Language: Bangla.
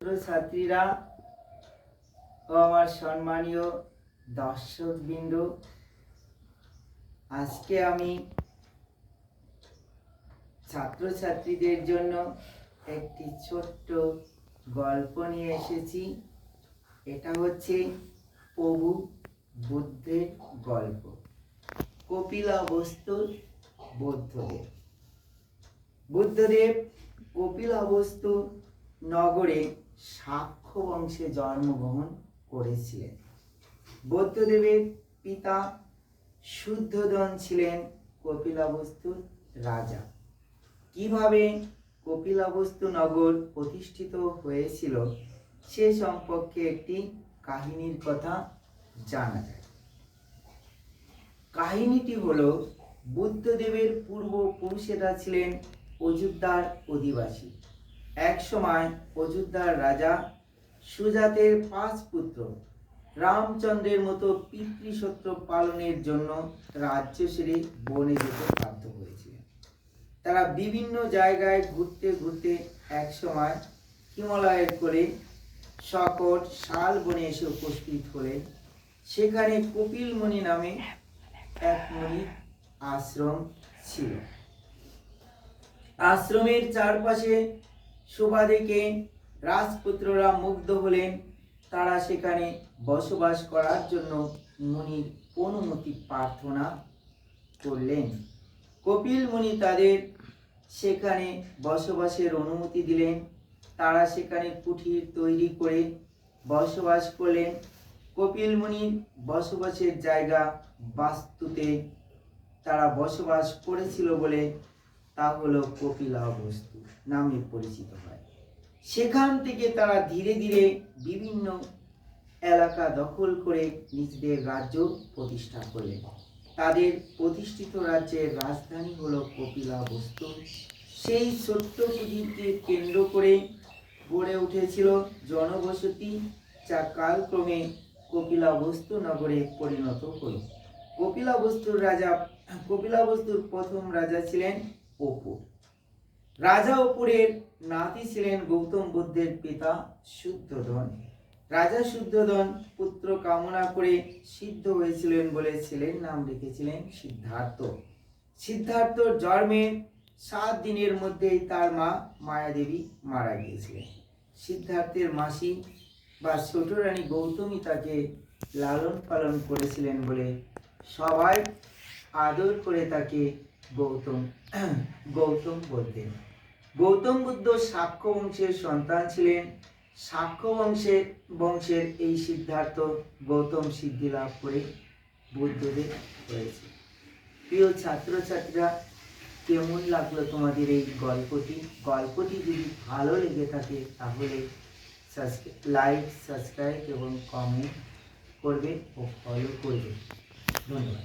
ছাত্রছাত্রীরা ও আমার সম্মানীয় দর্শকবৃন্দ, আজকে আমি ছাত্রছাত্রীদের জন্য একটি ছোট্ট গল্প নিয়ে এসেছি। এটা হচ্ছে প্রভু বুদ্ধের গল্প। কপিলাবস্তুর বুদ্ধদেব। বুদ্ধদেব কপিলাবস্তু নগরে শাক্য বংশে জন্মগ্রহণ করেছিলেন। বুদ্ধদেবের পিতা শুদ্ধোদন ছিলেন কপিলাবস্তুর রাজা। কিভাবে কপিলাবস্তু নগর প্রতিষ্ঠিত হয়েছিল সে সম্পর্কে একটি কাহিনীর কথা জানা যায়। কাহিনীটি হলো, বুদ্ধদেবের পূর্বপুরুষেরা ছিলেন অযোধ্যার অধিবাসী। এক সময় অযোধ্যার রাজা সুজাতের 5 পুত্র রামচন্দ্রের মতো পিতৃসত্য পালনের জন্য রাজ্য ছেড়ে বনে যেতে বাধ্য হয়েছিলেন। তারা বিভিন্ন জায়গায় ঘুরতে ঘুরতে এক সময় হিমালয়ের কোলে সকট শাল বনে এসে উপস্থিত হলেন। সেখানে কপিল মুনি নামে এক মুনির আশ্রম ছিল। আশ্রমের চারপাশে শোভা দেখে রাজপুত্ররা মুগ্ধ হলেন। তারা সেখানে বসবাস করার জন্য মুনির অনুমতি প্রার্থনা করলেন। কপিল মুনি তাদের সেখানে বসবাসের অনুমতি দিলেন। তারা সেখানে কুঠির তৈরি করে বসবাস করলেন। কপিল মুনির বসবাসের জায়গা বাস্তুতে তারা বসবাস করেছিল বলে তা হলো কপিলাবস্তু নামে পরিচিত হয়। সেখান থেকে তারা ধীরে ধীরে বিভিন্ন এলাকা দখল করে নিজেদের রাজ্য প্রতিষ্ঠা করলেন। তাদের প্রতিষ্ঠিত রাজ্যের রাজধানী হলো কপিলাবস্তু। সেই ছোট্ট কুটিরকে কেন্দ্র করে গড়ে উঠেছিল জনবসতি, যা কালক্রমে কপিলাবস্তু নগরে পরিণত হলো। কপিলাবস্তুর প্রথম রাজা ছিলেন অপুর। রাজা অপুরের নাতি ছিলেন গৌতম বুদ্ধের পিতা শুদ্ধোদন। রাজা শুদ্ধোদন পুত্র কামনা করে সিদ্ধ হয়েছিলেন বলে ছেলের নাম রেখেছিলেন সিদ্ধার্থ। সিদ্ধার্থর জন্মের 7 দিনের মধ্যেই তার মা মায়াদেবী মারা গিয়েছিলেন। সিদ্ধার্থের মাসি বা ছোট রানী গৌতমী তাকে লালন পালন করেছিলেন বলে সবাই আদর করে তাকে গৌতম বলতেন। গৌতম বুদ্ধ শাক্য বংশের সন্তান ছিলেন। শাক্য বংশের এই সিদ্ধার্থ গৌতম সিদ্ধি লাভ করে বুদ্ধদেব হয়েছে। প্রিয় ছাত্রছাত্রীরা, কেমন লাগলো তোমাদের এই গল্পটি? গল্পটি যদি ভালো লেগে থাকে তাহলে লাইক, সাবস্ক্রাইব এবং কমেন্ট করবে ও ফলো করবে। ধন্যবাদ।